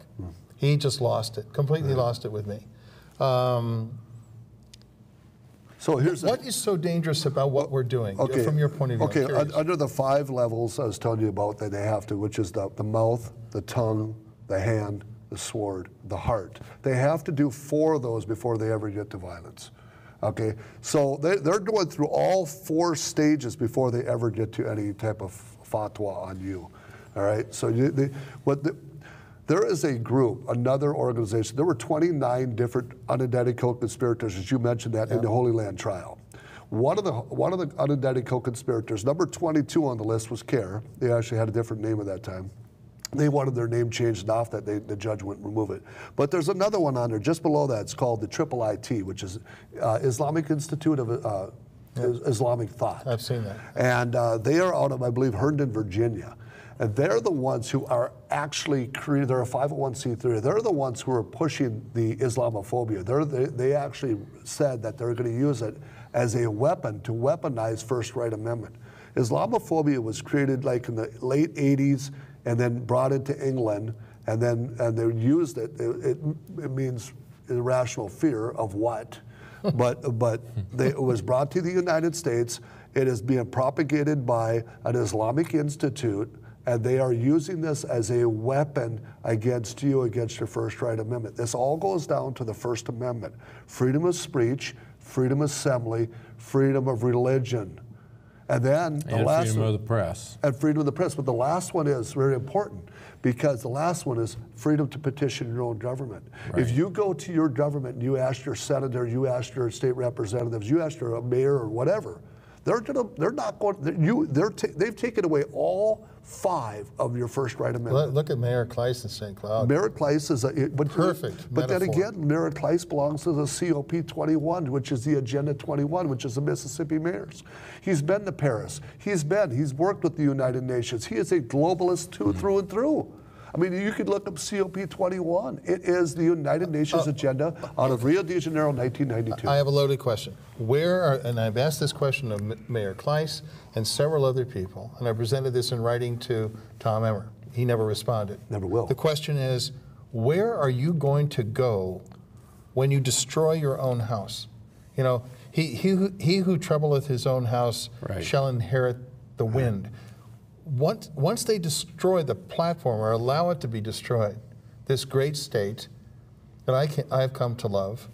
He just lost it, completely lost it with me. So here's what is so dangerous about what we're doing, from your point of view? Okay, under the 5 levels I was telling you about that they have to, which is the mouth, the tongue, the hand, the sword, the heart. They have to do 4 of those before they ever get to violence. Okay, so they're going through all 4 stages before they ever get to any type of fatwa on you. All right, so there is a group, another organization. There were 29 different unindicted co-conspirators, as you mentioned that, in the Holy Land trial. One of the unindicted co-conspirators, number 22 on the list, was CAIR. They actually had a different name at that time. They wanted their name changed enough that the judge wouldn't remove it. But there's another one on there just below that. It's called the IIIT, which is Islamic Institute of Islamic Thought. I've seen that. And they are out of, I believe, Herndon, Virginia. And they're the ones who are actually they're a 501c3. They're the ones who are pushing the Islamophobia. They actually said that they're going to use it as a weapon to weaponize First Right Amendment. Islamophobia was created like in the late 80s and then brought into England, and they used it. It means irrational fear of what? But it was brought to the United States. It is being propagated by an Islamic institute, and they are using this as a weapon against you, against your First Right Amendment. This all goes down to the First Amendment: freedom of speech, freedom of assembly, freedom of religion. And then the last freedom of the press. And freedom of the press. But the last one is very important, because the last one is freedom to petition your own government. Right. If you go to your government and you ask your senator, you ask your state representatives, you ask your mayor or whatever, they've taken away all 5 of your First Right Amendment. Look at Mayor Kleiss in St. Cloud. Mayor Kleiss is perfect. But then metaphor. again, Mayor Kleiss belongs to the COP 21, which is the Agenda 21, which is the Mississippi mayors. He's been to Paris. He's worked with the United Nations. He is a globalist through and through. I mean, you could look up COP 21. It is the United Nations agenda out of Rio de Janeiro, 1992. I have a loaded question. And I've asked this question of Mayor Kleiss and several other people, and I presented this in writing to Tom Emmer. He never responded. Never will. The question is, where are you going to go when you destroy your own house? You know, he who troubleth his own house shall inherit the wind. Once they destroy the platform or allow it to be destroyed, this great state that I have come to love,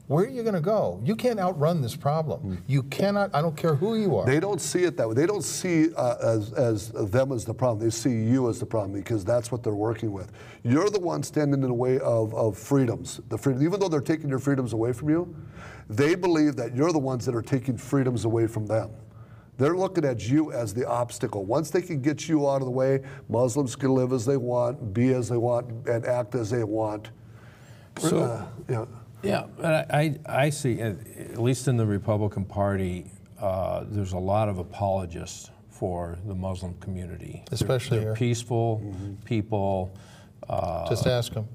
where are you going to go? You can't outrun this problem. You cannot. I don't care who you are. They don't see it that way. They don't see as them as the problem. They see you as the problem, because that's what they're working with. You're the one standing in the way of freedoms. Even though they're taking your freedoms away from you, they believe that you're the ones that are taking freedoms away from them. They're looking at you as the obstacle. Once they can get you out of the way, Muslims can live as they want, be as they want, and act as they want. So, yeah, I see, at least in the Republican Party, there's a lot of apologists for the Muslim community. Especially they're here. Peaceful people. Just ask them.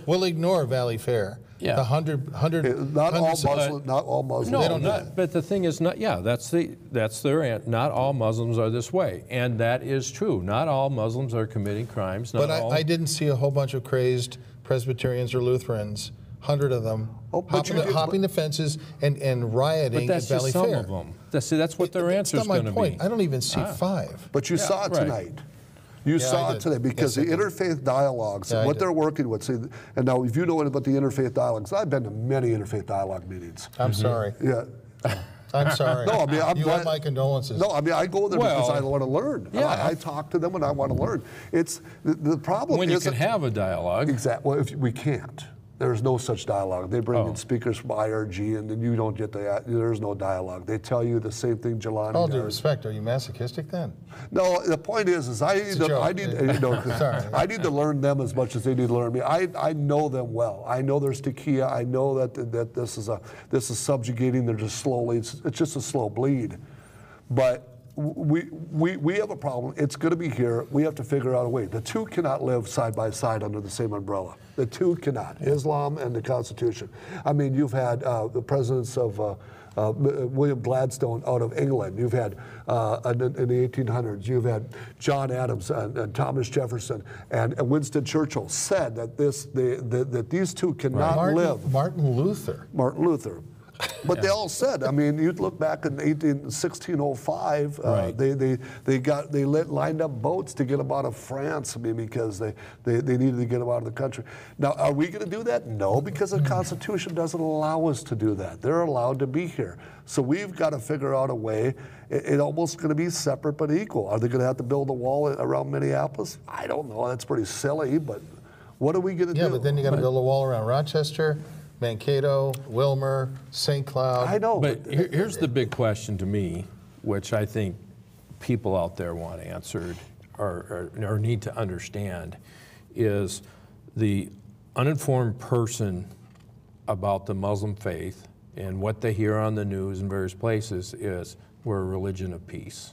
We'll ignore Valley Fair. Yeah. The 100 not all Muslims. No, They don't do that. but the thing is, that's their answer. Not all Muslims are this way, and that is true. Not all Muslims are committing crimes. But I didn't see a whole bunch of crazed Presbyterians or Lutherans 100 of them, Oh, but hopping the fences and rioting But that's at Valley just some Fair. of them. That's what their answer is That's not going my to point. be. I don't even see 5. But you saw it right. tonight. You saw I it did. today because Yes, I the did. interfaith dialogues, Yeah, I what did. they're working with. See, and now, if you know about the interfaith dialogues, I've been to many interfaith dialogue meetings. I'm sorry. Yeah. I'm sorry. No, I mean, I'm you glad- have my condolences. No, I mean, I go there because Well, I want to learn. yeah. I talk to them and I want to learn. It's the problem. When you isn't- can have a dialogue. Exactly. Well, if we can't. There's no such dialogue. They bring Oh. in speakers from IRG, and then you don't get the. There's no dialogue. They tell you the same thing, Jallani. All due does. respect, are you masochistic then? No, the point is I need a to, I joke. need you know, Sorry. I need to learn them as much as they need to learn me. I know them well. I know there's tequila. I know that this is subjugating. They're just slowly. It's just a slow bleed, but. We have a problem. It's going to be here. We have to figure out a way. The two cannot live side by side under the same umbrella. The two cannot. Islam and the Constitution. I mean, you've had the presidents of William Gladstone out of England. You've had in the 1800s. You've had John Adams and Thomas Jefferson and Winston Churchill said that that these two cannot live. Martin Luther. Martin Luther. But they all said, I mean, you'd look back in 1605, Right. they lined up boats to get them out of France, I mean, because they needed to get them out of the country. Now, are we going to do that? No, because the Constitution doesn't allow us to do that. They're allowed to be here. So we've got to figure out a way. It's almost going to be separate but equal. Are they going to have to build a wall around Minneapolis? I don't know. That's pretty silly, but what are we going to do? Yeah, but then you got to build a wall around Rochester, Mankato, Wilmer, St. Cloud. I know. But here's the big question to me, which I think people out there want answered or need to understand, is the uninformed person about the Muslim faith and what they hear on the news in various places is we're a religion of peace.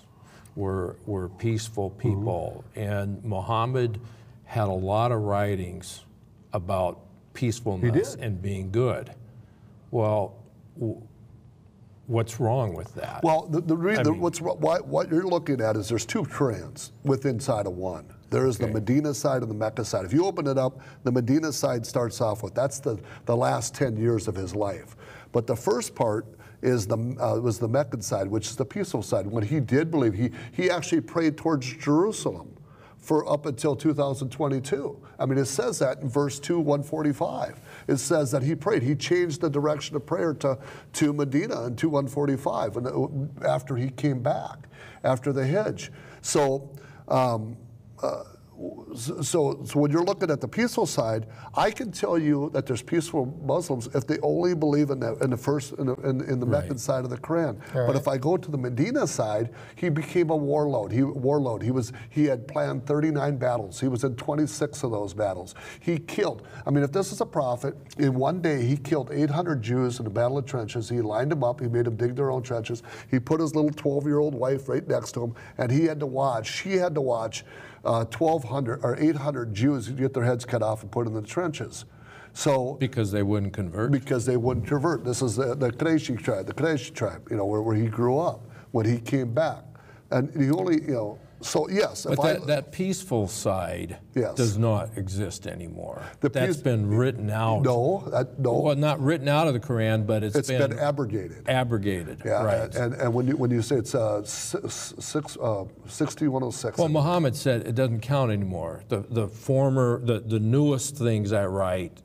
We're peaceful people. And Muhammad had a lot of writings about peacefulness and being good. Well, what's wrong with that? Well, what you're looking at is there's two Qurans inside of one. There is the Medina side and the Mecca side. If you open it up, the Medina side starts off with, that's the last 10 years of his life. But the first part is was the Meccan side, which is the peaceful side. When he did believe, he actually prayed towards Jerusalem for up until 2022. I mean, it says that in verse 2, 145. It says that he prayed. He changed the direction of prayer to Medina in 2, 145, and after he came back, after the Hajj. So when you're looking at the peaceful side, I can tell you that there's peaceful Muslims if they only believe in the Meccan side of the Quran. Right. But if I go to the Medina side, he became a warlord. He had planned 39 battles. He was in 26 of those battles. He killed. I mean, if this is a prophet, in one day he killed 800 Jews in the Battle of Trenches. He lined them up. He made them dig their own trenches. He put his little 12-year-old wife right next to him, and she had to watch 1,200 or 800 Jews get their heads cut off and put in the trenches. So because they wouldn't convert? Because they wouldn't convert. This is the Qurayshi tribe, where he grew up when he came back. And he only, so yes. But that peaceful side does not exist anymore. That's been written out. No. Well, not written out of the Quran, but it's been abrogated. Abrogated, yeah, right. And when you say it's 6106. Well, Muhammad said it doesn't count anymore. The newest things I write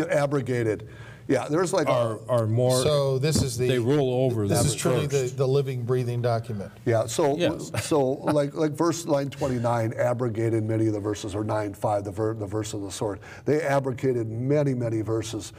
abrogated. Yeah, there's like are more. So this is they roll over. This is first. truly the living, breathing document. Yeah. So yes. so like verse line 29 abrogated many of the verses, or 9:5, the verse of the sword. They abrogated many verses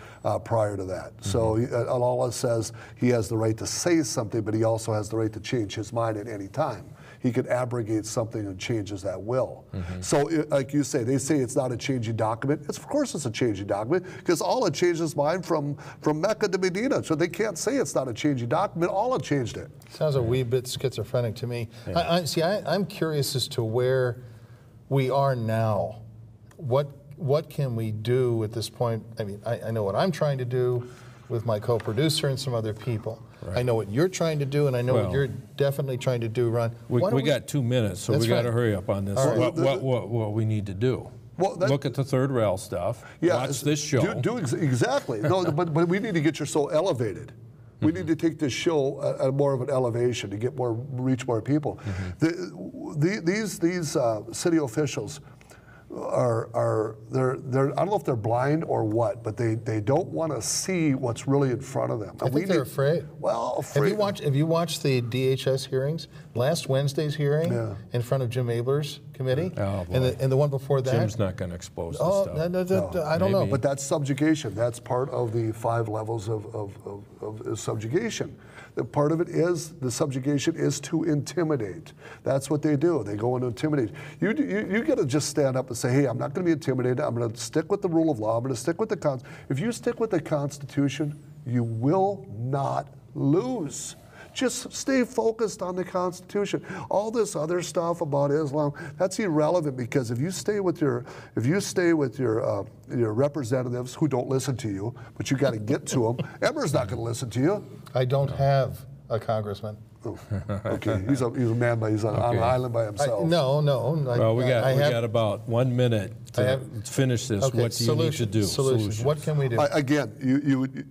prior to that. Mm-hmm. So Allah says he has the right to say something, but he also has the right to change his mind at any time. He could abrogate something and changes that will. Mm-hmm. So, like you say, they say it's not a changing document. Of course it's a changing document, because Allah changed his mind from Mecca to Medina. So they can't say it's not a changing document. Allah changed it. Sounds a wee bit schizophrenic to me. Yeah. I'm curious as to where we are now. What can we do at this point? I mean, I know what I'm trying to do with my co-producer and some other people. Right. I know what you're trying to do, and I know what you're definitely trying to do, Ron. We got 2 minutes, so we got to hurry up on this. Right. What we need to do. look at the third rail stuff. Yeah, watch this show. Exactly. No, but we need to get your soul elevated. We need to take this show at more of an elevation to get reach more people. These city officials they're I don't know if they're blind or what, but they don't want to see what's really in front of them. I think they're afraid. Well, afraid. Have you watched the DHS hearings? Last Wednesday's hearing in front of Jim Abler's committee, and the one before that. Jim's not going to expose this stuff. No, I don't know. But that's subjugation. That's part of the 5 levels of subjugation. The part of it is, the subjugation is to intimidate. That's what they do. They go and intimidate. You got to just stand up and say, hey, I'm not going to be intimidated. I'm going to stick with the rule of law. I'm going to stick with the Constitution. If you stick with the Constitution, you will not lose. Just stay focused on the Constitution. All this other stuff about Islam, that's irrelevant, because if you stay with your representatives who don't listen to you, but you got to get to them, Emmer's not going to listen to you. I don't have a congressman. Oh, okay, he's a man, but he's on an island by himself. No. Well, we got about 1 minute to finish this. Okay, what do you need to do? Solutions. What can we do? Again,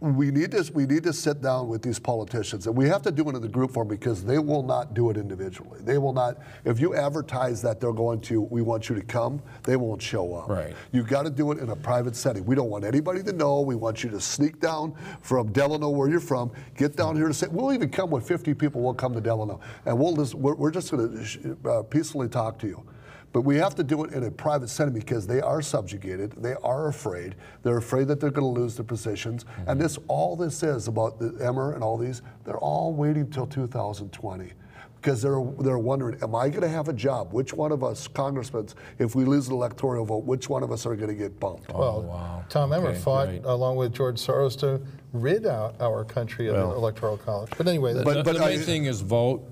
we need to sit down with these politicians, and we have to do it in the group form, because they will not do it individually. They will not. If you advertise that we want you to come, they won't show up. Right. You got to do it in a private setting. We don't want anybody to know. We want you to sneak down from Delano, where you're from, get down here to say. We'll even come with 50 people. We'll come to Delano, and we're just going to peacefully talk to you. But we have to do it in a private setting, because they are subjugated. They are afraid. They're afraid that they're going to lose their positions. And all this is about the Emmer and all these, they're all waiting till 2020. Because they're wondering, am I going to have a job? Which one of us congressmen, if we lose the electoral vote, which one of us are going to get bumped? Well, Tom Emmer fought along with George Soros to rid our country of the electoral college. But anyway, the main thing is vote.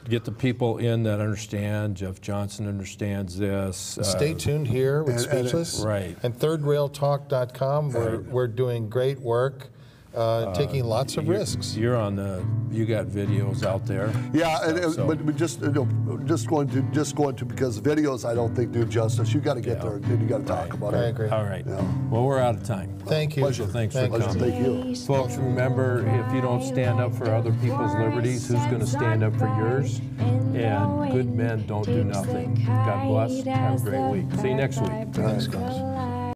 Get the people in that understand. Jeff Johnson understands this. Stay tuned here with Speechless. Right. And thirdrailtalk.com. We're doing great work, taking lots of risks. You got videos out there. Yeah, but just going to because videos I don't think do justice. You got to get there and you got to talk about it. I agree. All right. Yeah. Well, we're out of time. Thank you. Pleasure. Thanks for coming. Thank you. Folks, remember, if you don't stand up for other people's liberties, who's going to stand up for yours? And good men don't do nothing. God bless. Have a great week. See you next week. Thanks, guys.